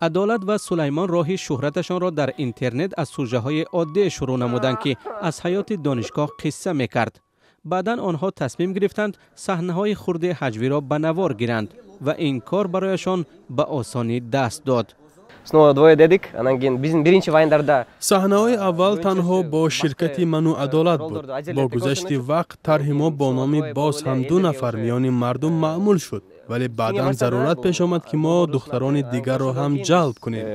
عدالت و سلیمان راه شهرتشان را در اینترنت از سوژه‌های عادی شروع نمودند که از حیات دانشگاه قصه می‌کرد. بعداً آنها تصمیم گرفتند صحنه‌های خرد هجوی را به نوار گیرند و این کار برایشان به آسانی دست داد. صحنه‌های اول تنها با شرکت من و عدالت بود. با گذشت وقت طرح ما با نام باز هم 2 نفر میان مردم معمول شد، ولی بعداً ضرورت پیش آمد که ما دختران دیگر را هم جلب کنیم.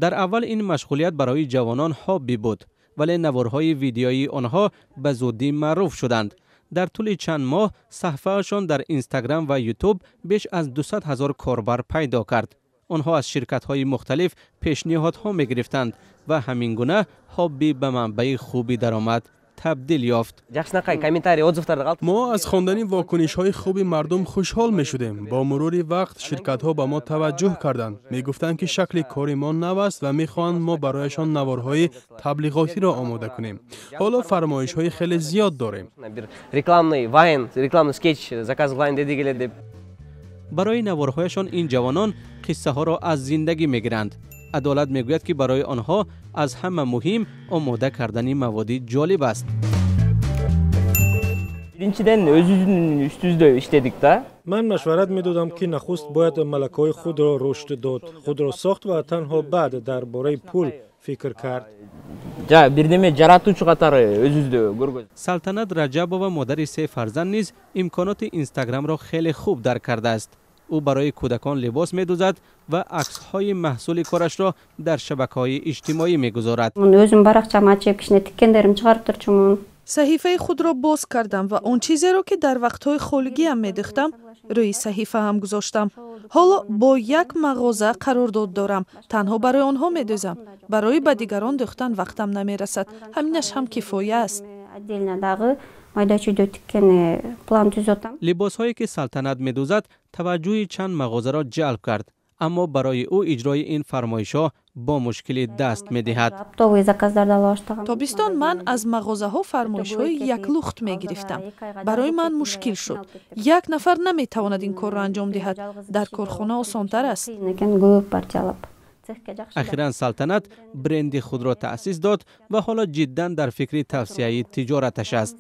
در اول این مشغولیت برای جوانان هابی بود، ولی نوارهای ویدیویی آنها به زودی معروف شدند. در طول چند ماه صفحه‌شان در اینستاگرام و یوتیوب بیش از 200,000 کاربر پیدا کرد. آنها از شرکت‌های مختلف پیشنهادها می‌گرفتند و همین گونه هابی به منبع خوبی درآمد تبدیل یافت. ما از خواندن واکنش‌های خوب مردم خوشحال می‌شدیم. با مرور وقت شرکت‌ها به ما توجه کردند. می‌گفتند که شکل کار ما نو است و می‌خواهند ما برایشان نوارهای تبلیغاتی را آماده کنیم. حالا فرمایش‌های خیلی زیاد داریم. برای نوارهایشان این جوانان قصه ها را از زندگی میگیرند. عدالت میگوید که برای آنها از همه مهم آماده کردن مواد جالب است. من مشورت میدادم که نخست باید ملکه‌های خود را رشد داد، خود را ساخت و تنها بعد درباره پول فکر کرد. سلطنت رجبова مادر 3 فرزند نیز امکانات اینستاگرام را خیلی خوب درک کرده است. او برای کودکان لباس می‌دوزد و عکس‌های محصول کارش را در شبکه‌های اجتماعی می‌گذارد. صحیفه خود را باز کردم و اون چیزی را که در وقت‌های خولگی هم می‌داشتم روی صحیفه هم گذاشتم. حالا با یک مغازه قرارداد دارم. تنها برای آنها می‌دوزم. برای به دیگران دوختن وقتم نمی‌رسد. همینش هم کفایه است. لباس‌هایی که سلطنت می‌دوزد توجه چند مغازه را جلب کرد، اما برای او اجرای این فرمایش‌ها با مشکلی دست می‌دهد. تابستان من از مغازه‌ها فرمایش‌های یک لخت می‌گرفتم. برای من مشکل شد. یک نفر نمی‌تواند این کار را انجام دهد. در کارخانه آسان‌تر است. اخیراً سلطنت برند خود را تأسیس داد و حالا جداً در فکر توسعه تجارتش است.